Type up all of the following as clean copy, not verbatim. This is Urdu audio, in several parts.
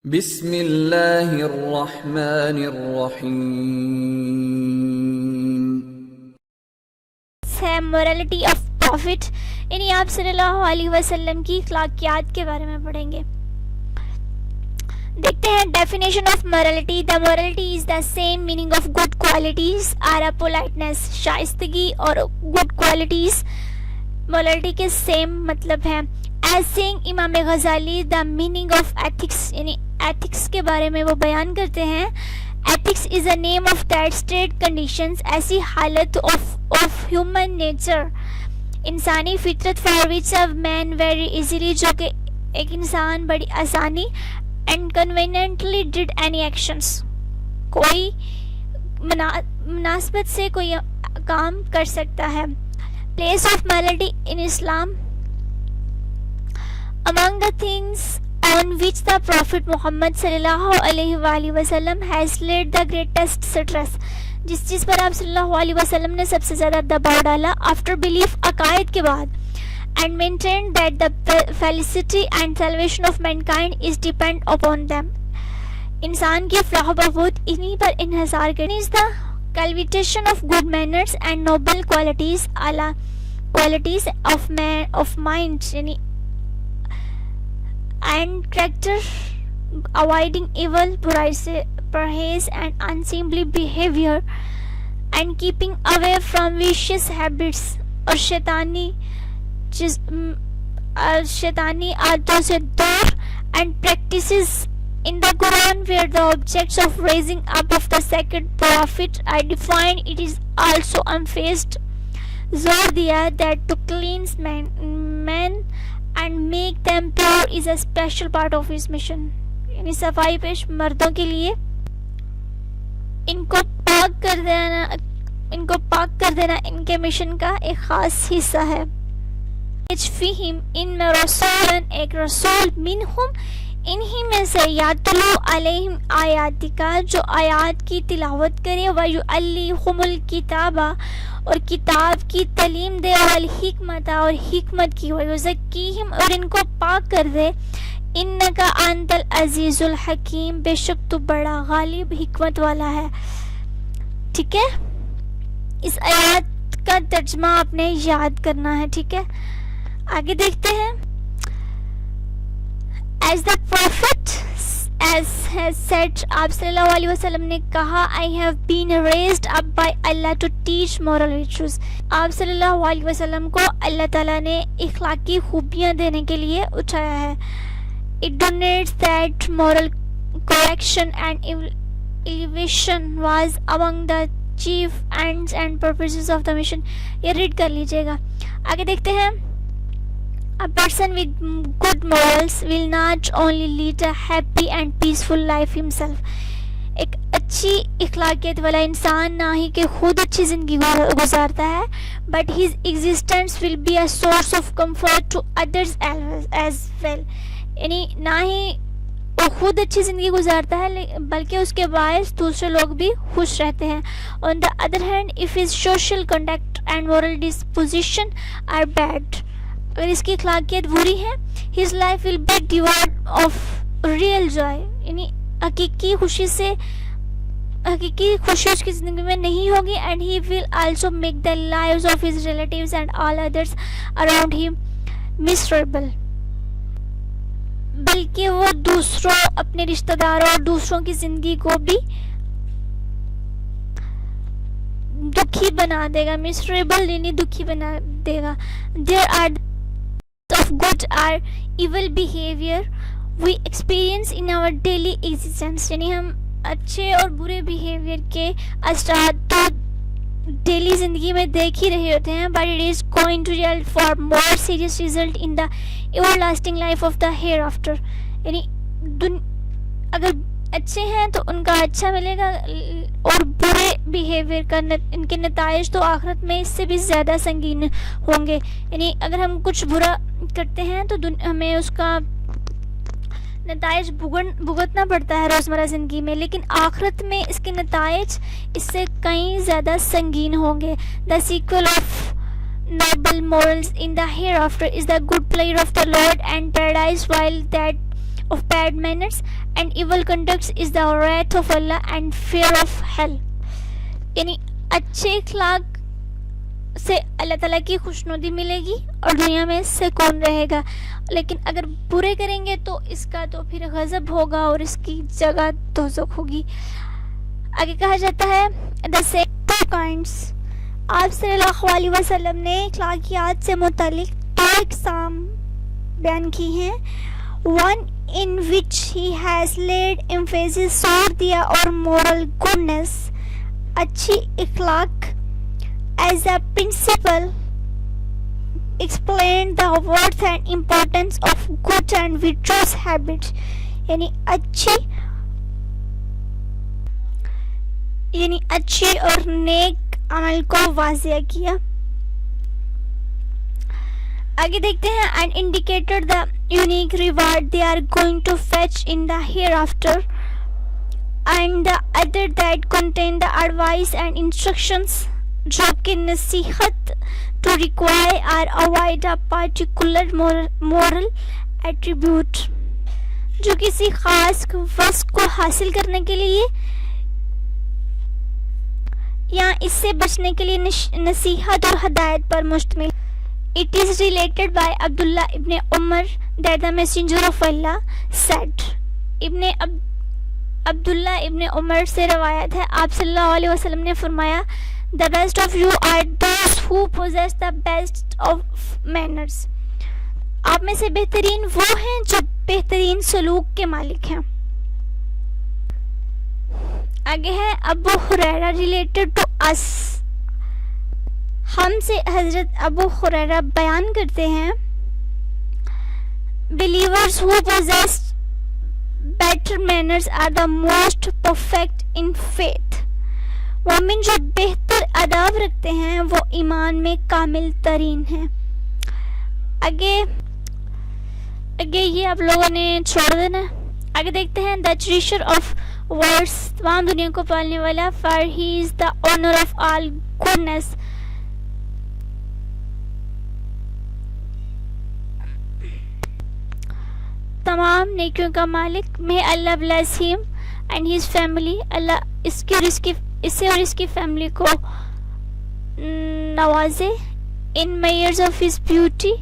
بسم اللہ الرحمن الرحیم ہے morality of prophet، یعنی آپ صلی اللہ علیہ وسلم کی اخلاقیات کے بارے میں پڑھیں گے۔ دیکھتے ہیں definition of morality۔ The morality is the same meaning of good qualities are a politeness، شائستگی اور good qualities morality کے same مطلب ہے۔ As saying امام غزالی the meaning of ethics، یعنی ethics کے بارے میں وہ بیان کرتے ہیں ethics is a name of that state conditions، ایسی حالت of human nature، انسانی فطرت for which a man very easily، جو کہ ایک انسان بڑی آسانی and conveniently did any actions، کوئی مناسبت سے کوئی کام کر سکتا ہے۔ Place of morality in Islam۔ Among the things on which the Prophet Muhammad صلی اللہ علیہ وآلہ وسلم has laid the greatest stress، جس چیز پر آپ صلی اللہ علیہ وسلم نے سب سے زیادہ دباؤ ڈالا after belief، عقائد کے بعد، and maintained that the felicity and salvation of mankind is depend upon them، انسان کی فلاح و بہبود انہی پر انحصار کرنی is the cultivation of good manners and noble qualities، اعلیٰ qualities of mind یعنی and character، avoiding evil، برائی سے پرہیز and unseemly behavior and keeping away from vicious habits، اور شیطانی عادتوں سے دور، and practices in the Quran where the objects of raising up of the sacred prophet are defined، it is also emphasized، زور دیا that to cleanse men and make them pure is a special part of his mission، یعنی صفائی پیش مردوں کے لیے ان کو پاک کر دینا ان کے مشن کا ایک خاص حصہ ہے۔ فیہم ان میں رسولن، ایک رسول، منہم انہی میں سے، یاتلو علیہم آیاتکا، جو آیات کی تلاوت کرے، ویعلیہم الکتابہ، اور کتاب کی تعلیم دے، والحکمت، اور حکمت کی، ویزکیہم، اور ان کو پاک کر دے، انکا انت العزیز الحکیم، بے شک تو بڑا غالب حکمت والا ہے۔ ٹھیک ہے، اس آیات کا ترجمہ آپ نے یاد کرنا ہے۔ ٹھیک ہے، آگے دیکھتے ہیں۔ As the prophet as has said، آپ صلی اللہ علیہ وسلم نے کہا I have been raised up by Allah to teach moral virtues، آپ صلی اللہ علیہ وسلم کو اللہ تعالیٰ نے اخلاقی خوبیاں دینے کے لیے اٹھایا ہے۔ It denotes that moral correction and elevation was among the chief ends and purposes of the mission۔ یہ ریڈ کر لیجئے گا۔ آگے دیکھتے ہیں۔ A person with good morals will not only lead a happy and peaceful life himself، ایک اچھی اخلاقیت والا انسان نہ ہی کہ خود اچھی زندگی گزارتا ہے but his existence will be a source of comfort to others as well، یعنی نہ ہی وہ خود اچھی زندگی گزارتا ہے بلکہ اس کے باعث دوسرے لوگ بھی خوش رہتے ہیں۔ On the other hand، if his social conduct and moral disposition are bad، اگر اس کی اخلاقیت بری ہے his life will be devoid of real joy، یعنی حقیقی خوشی اس کی زندگی میں نہیں ہوگی، and he will also make the lives of his relatives and all others around him miserable، بلکہ وہ دوسروں، اپنے رشتہ داروں اور دوسروں کی زندگی کو بھی دکھی بنا دے گا۔ miserable یعنی دکھی بنا دے گا۔ there are of good or evil behavior we experience in our daily existence، یعنی ہم اچھے اور برے بیہیویئر کے اثرات تو ڈیلی زندگی میں دیکھ ہی رہے ہوتے ہیں but it is going to result for more serious result in the everlasting life of the hereafter، یعنی اگر اچھے ہیں تو ان کا اچھا ملے گا اور برے بیہیویئر کا ان کے نتائج تو آخرت میں اس سے بھی زیادہ سنگین ہوں گے، یعنی اگر ہم کچھ برا کرتے ہیں تو ہمیں اس کا نتائج بھگتنا پڑتا ہے روزمرہ زندگی میں، لیکن آخرت میں اس کے نتائج اس سے کہیں زیادہ سنگین ہوں گے۔ The sequel of noble morals in the hereafter is the good pleasure of the Lord and paradise، while that of bad manners and evil conduct is the wrath of Allah and fear of hell. یعنی اچھے اخلاق سے اللہ تعالیٰ کی خوشنودی ملے گی اور دنیا میں سکون رہے گا، لیکن اگر برے کریں گے تو اس کا تو پھر غضب ہوگا اور اس کی جگہ دوزخ ہوگی. آگے کہا جاتا ہے the same two kinds. آپ صلی اللہ علیہ وسلم نے اخلاقیات سے متعلق دو اقسام بیان کی ہیں. One in which he has laid emphasis on the or moral goodness, اچھی اخلاق as a principle, explain the worth and importance of good and virtuous habits. یعنی اچھی اور نیک عمل کو واضح کیا. آگے دیکھتے ہیں and indicated the unique reward they are going to fetch in the hereafter, and the other that contain the advice and instructions جو کہ نصیحت to require or avoid a particular moral attribute، جو کسی خاص وصف کو حاصل کرنے کے لیے یا اس سے بچنے کے لیے نصیحت اور ہدایت پر مشتمل. It is related by Abdullah ibn Umar that the messenger of Allah said. عبداللہ ابن عمر سے روایت ہے، آپ صلی اللہ علیہ وسلم نے فرمایا the best of you are those who possess the best of manners. آپ میں سے بہترین وہ ہیں جو بہترین سلوک کے مالک ہیں. آگے ہے ابو ہریرہ ریلیٹڈ ٹو اس. ہم سے حضرت ابو ہریرہ بیان کرتے ہیں believers who possess better manners are the most perfect in faith. مومن جو بہتر آداب رکھتے ہیں وہ ایمان میں کامل ترین ہیں. آگے یہ آپ لوگوں نے چھوڑ دینا. آگے دیکھتے ہیں the treasure of words، تمام دنیا کو پالنے والا، for he is the owner of all goodness. تمام نیکیوں کا مالک. may Allah bless him and his family. اللہ اسے اور اس کی فیملی کو نوازے. in measures of his beauty,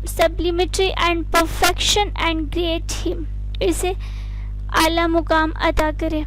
sublimity and perfection and create him، اسے اعلیٰ مقام عطا کرے.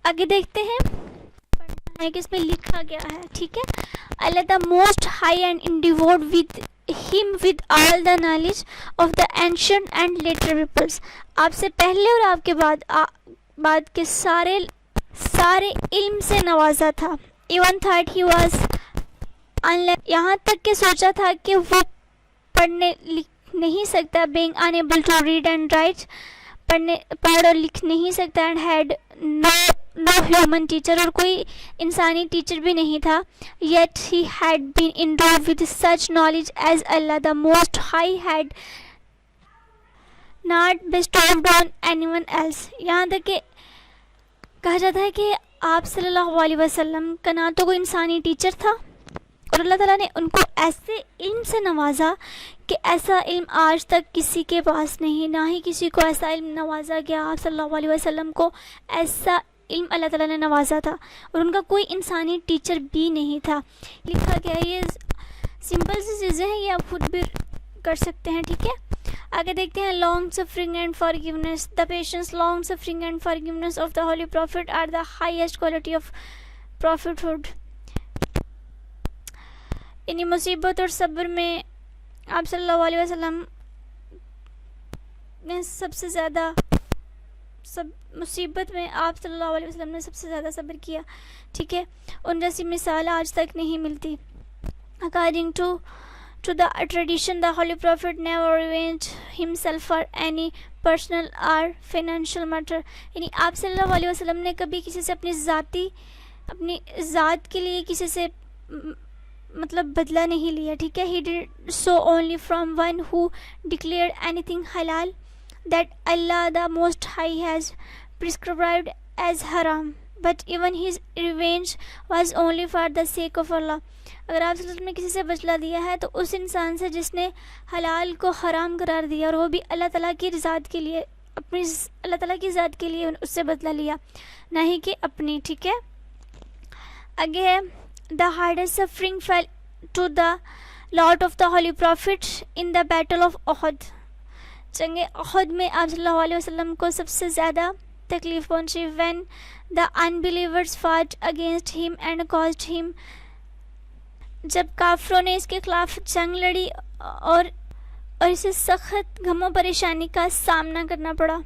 آگے دیکھتے ہیں پڑھنا ہے کہ اس میں لکھا گیا ہے. ٹھیک ہے. اللہ the most high and endowed with him with all the knowledge of the ancient and later peoples. آپ سے پہلے اور آپ کے بعد کے سارے علم سے نوازا تھا. even thought he was unlearned، یہاں تک کہ سوچا تھا کہ وہ پڑھنے لکھ نہیں سکتا. being unable to read and write، پڑھ اور لکھ نہیں سکتا. and had no human teacher، اور کوئی انسانی ٹیچر بھی نہیں تھا. yet he had been endowed with such knowledge as Allah the Most High had not bestowed on anyone else. یہاں تک کہ کہا جاتا ہے کہ آپ صلی اللہ علیہ وسلم کا نہ تو کوئی انسانی ٹیچر تھا، اور اللہ تعالیٰ نے ان کو ایسے علم سے نوازا کہ ایسا علم آج تک کسی کے پاس نہیں، نہ ہی کسی کو ایسا علم نوازا گیا. آپ صلی اللہ علیہ وسلم کو ایسا علم اللہ تعالیٰ نے نوازا تھا، اور ان کا کوئی انسانی ٹیچر بھی نہیں تھا. لکھا گیا ہے. یہ سمپل سی چیزیں ہیں، یہ آپ خود بھی کر سکتے ہیں. ٹھیک ہے. آگے دیکھتے ہیں long suffering and forgiveness. The patience, long suffering and forgiveness of the holy prophet are the highest quality of prophethood. یعنی مصیبت اور صبر میں آپ صلی اللہ علیہ وسلم نے سب سے زیادہ مصیبت میں آپ صلی اللہ علیہ وسلم نے سب سے زیادہ صبر کیا. ٹھیک ہے. ان جیسی مثال آج تک نہیں ملتی. According to the tradition, the Holy Prophet never revenged himself for any personal or financial matter. یعنی آپ صلی اللہ علیہ وسلم نے کبھی کسی سے اپنی ذات کے لیے کسی سے مطلب بدلہ نہیں لیا. ٹھیک ہے. He did so only from one who declared anything halal that Allah the Most High has prescribed as haram. but even his revenge was only for the sake of Allah. اگر آپ صلی اللہ علیہ وسلم نے کسی سے بدلہ دیا ہے تو اس انسان سے جس نے حلال کو حرام قرار دیا اور وہ بھی اللہ تعالیٰ کی ذات کے لیے، اپنی اللہ تعالیٰ کی ذات کے لیے اس سے بدلہ لیا، نہ ہی کہ اپنی. ٹھیک ہے. آگے ہے the hardest suffering fell to the lot of the holy prophet in the battle of Uhud. جنگ احد میں آپ صلی اللہ علیہ وسلم کو سب سے زیادہ تکلیف پہنچی. when the unbelievers fought against him and caused him، جب کافروں نے اس کے خلاف جنگ لڑی اور اسے سخت غم و پریشانی کا سامنا کرنا پڑا.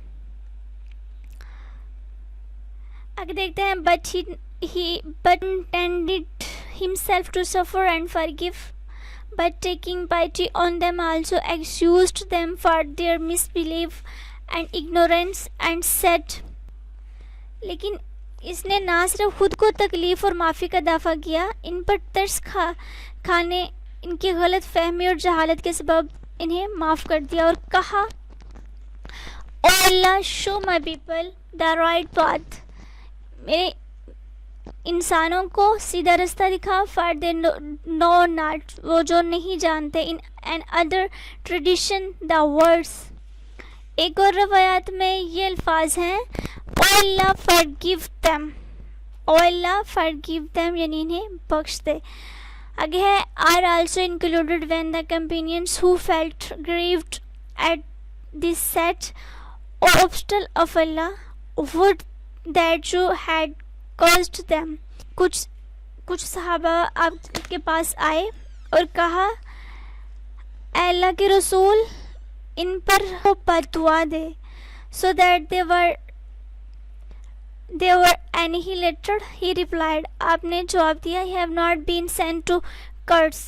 آگے دیکھتے ہیں but he intended himself to suffer and forgive, but taking pity on them also excused them for their misbelief and ignorance and said. لیکن اس نے نہ صرف خود کو تکلیف اور معافی کا دافع کیا، ان پر ترس کھانے ان کی غلط فہمی اور جہالت کے سبب انہیں معاف کر دیا اور کہا او اللہ show my people the right path، میرے انسانوں کو سیدھا رستہ دکھا. for they know not، وہ جو نہیں جانتے. in another tradition the words، ایک اور روایات میں یہ الفاظ ہیں او اللہ forgive them، او اللہ forgive them یعنی انہیں بخش دے. آگے ہے are also included when the companions who felt grieved at this set or obstacle of Allah would that you had caused them. کچھ صحابہ آپ کے پاس آئے اور کہا اے اللہ کے رسول ان پر بد دعا دے. so that they were annihilated. he replied، آپ نے جواب دیا I have not been sent to curse،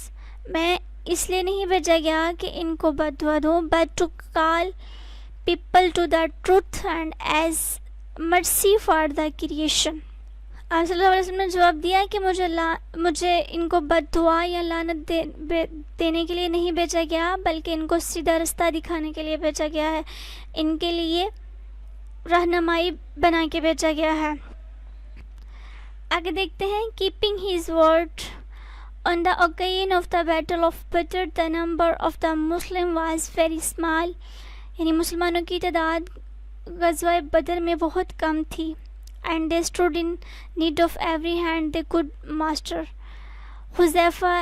میں اس لیے نہیں بھیجا گیا کہ ان کو بد دعا دوں but to call people to the truth and as mercy for the creation. آپ صلی اللہ علیہ وسلم نے جواب دیا کہ مجھے ان کو بد دعا یا لعنت دینے کے لیے نہیں بھیجا گیا بلکہ ان کو سیدھا رستہ دکھانے کے لیے بھیجا گیا ہے، ان کے لیے رہنمائی بنا کے بھیجا گیا ہے. آگے دیکھتے ہیں keeping his word on the occasion of the battle of Badr the number of the Muslim was very small، یعنی مسلمانوں کی تعداد غزوہ بدر میں بہت کم تھی. and they stood in need of every hand they could muster. Huzaifa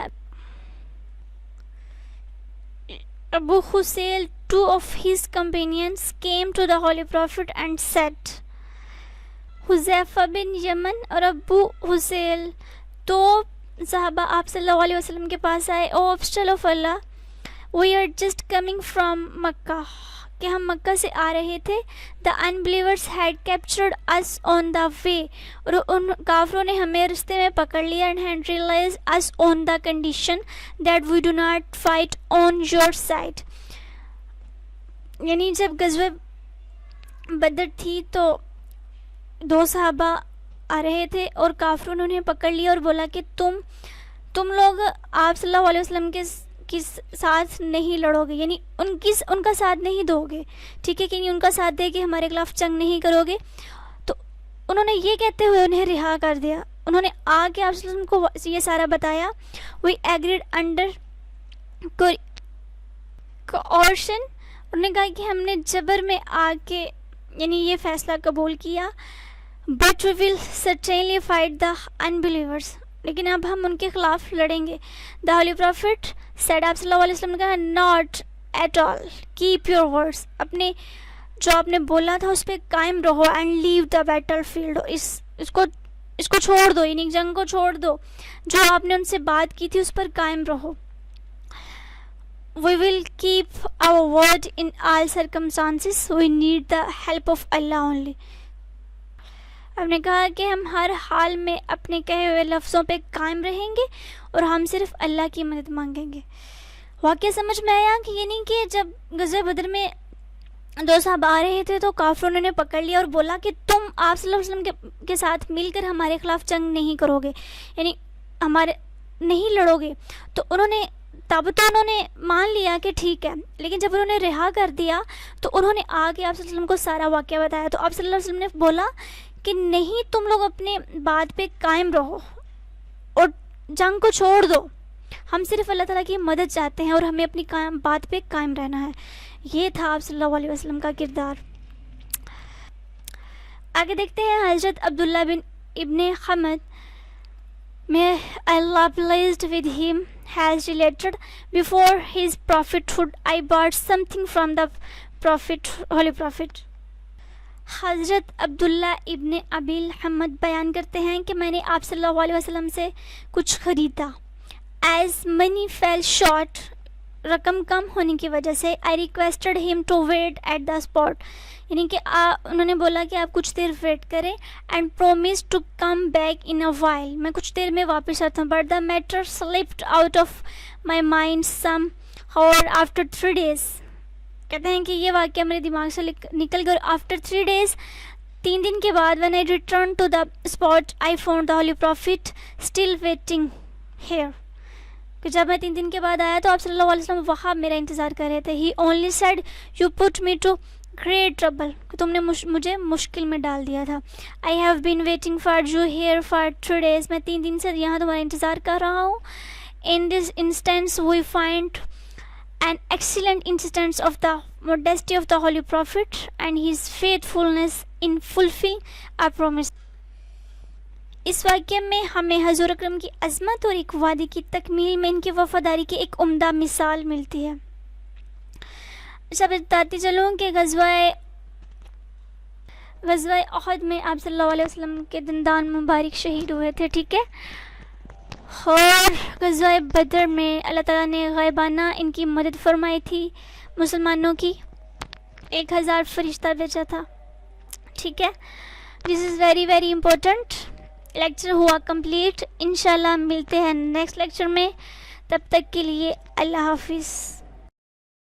Abu Husayl, two of his companions, came to the Holy Prophet and said. Huzaifa بن یمن اور ابو حسیل دو صحابہ آپ صلی اللہ علیہ وسلم کے پاس آئے. او افضل آف اللہ، we are just coming from Mecca, کہ ہم مکہ سے آ رہے تھے. دا unbelievers had captured us on the way، اور ان کافروں نے ہمیں رستے میں پکڑ لیا. and had realized us on the condition that we do not fight on your side. یعنی جب غزوہ بدر تھی تو دو صحابہ آ رہے تھے اور کافروں نے انہیں پکڑ لیا اور بولا کہ تم لوگ آپ صلی اللہ علیہ وسلم کے ساتھ نہیں لڑو گے، یعنی ان کا ساتھ نہیں دو گے. ٹھیک ہے، کہ ان کا ساتھ دے کے ہمارے خلاف جنگ نہیں کرو گے. تو انہوں نے یہ کہتے ہوئے انہیں رہا کر دیا. انہوں نے آ کے آپ صلی اللہ علیہ وسلم کو یہ سارا بتایا. وی ایگریڈ انڈر کوئرشن، انہوں نے کہا کہ ہم نے جبر میں آ کے یعنی یہ فیصلہ قبول کیا. But we will certainly fight the unbelievers، لیکن اب ہم ان کے خلاف لڑیں گے. دا ہولی پروفٹ سیڈ، آپ صلی اللہ علیہ وسلم نے کہا not at all, keep your words, اپنے جو آپ نے بولا تھا اس پہ قائم رہو. And leave the battlefield, اس کو چھوڑ دو، یعنی جنگ کو چھوڑ دو. جو آپ نے ان سے بات کی تھی اس پر قائم رہو. We will keep our word in all circumstances, we need the help of اللہ اونلی. آپ نے کہا کہ ہم ہر حال میں اپنے کہے ہوئے لفظوں پہ قائم رہیں گے اور ہم صرف اللہ کی مدد مانگیں گے. واقعہ سمجھ میں آیا کہ یعنی کہ جب غزوہ بدر میں دو صحابہ آ رہے تھے تو کافروں نے انہیں پکڑ لیا اور بولا کہ تم آپ صلی اللہ علیہ وسلم کے ساتھ مل کر ہمارے خلاف جنگ نہیں کرو گے، یعنی ہمارے نہیں لڑو گے. تو انہوں نے مان لیا کہ ٹھیک ہے، لیکن جب انہوں نے رہا کر دیا تو انہوں نے آ کے آپ صلی اللہ علیہ وسلم کو سارا واقعہ بتایا. تو آپ صلی اللہ علیہ وسلم نے بولا کہ نہیں تم لوگ اپنے بات پہ قائم رہو اور جنگ کو چھوڑ دو، ہم صرف اللہ تعالیٰ کی مدد چاہتے ہیں اور ہمیں اپنی بات پہ قائم رہنا ہے. یہ تھا آپ صلی اللہ علیہ وسلم کا کردار. آگے دیکھتے ہیں حضرت عبداللہ بن ابن حمد may Allah pleased with him has related, before his prophethood I bought something from the Holy Prophet. حضرت عبداللہ ابن ابی حمد بیان کرتے ہیں کہ میں نے آپ صلی اللہ علیہ وسلم سے کچھ خریدا. As money fell short, رقم کم ہونے کی وجہ سے I requested him to wait at the spot, یعنی کہ انہوں نے بولا کہ آپ کچھ دیر ویٹ کریں and promised to come back in a while, میں کچھ دیر میں واپس آتا ہوں. But the matter slipped out of my mind somehow after 3 days. کہتے ہیں کہ یہ واقعہ میرے دماغ سے نکل گیا. After 3 days, 3 دن کے بعد when I returned to the spot I found the Holy Prophet still waiting here. کہ جب میں 3 دن کے بعد آیا تو آپ صلی اللہ علیہ وسلم وہاں میرا انتظار کر رہے تھے. He only said you put me to great trouble, کہ تم نے مجھے مشکل میں ڈال دیا تھا. I have been waiting for you here for 3 days, میں 3 دن سے یہاں تمہارا انتظار کر رہا ہوں. In this instance we find an excellent instance of the modesty of the Holy Prophet and his faithfulness in fulfilling our promise. اس واقعے میں ہمیں حضور اکرم کی عظمت اور ایک وعدے کی تکمیل میں ان کی وفاداری کی ایک عمدہ مثال ملتی ہے. اچھا بتاتی چلوں کہ غزوہ احد میں آپ صلی اللہ علیہ وسلم کے دندان مبارک شہید ہوئے تھے. ٹھیک ہے. اور غزوہ بدر میں اللہ تعالیٰ نے غیبانہ ان کی مدد فرمائی تھی. مسلمانوں کی 1000 فرشتہ بھیجا تھا. ٹھیک ہے. This is very very important. Lecture ہوا کمپلیٹ. انشاءاللہ ملتے ہیں نیکسٹ لیکچر میں. تب تک کے لیے اللہ حافظ.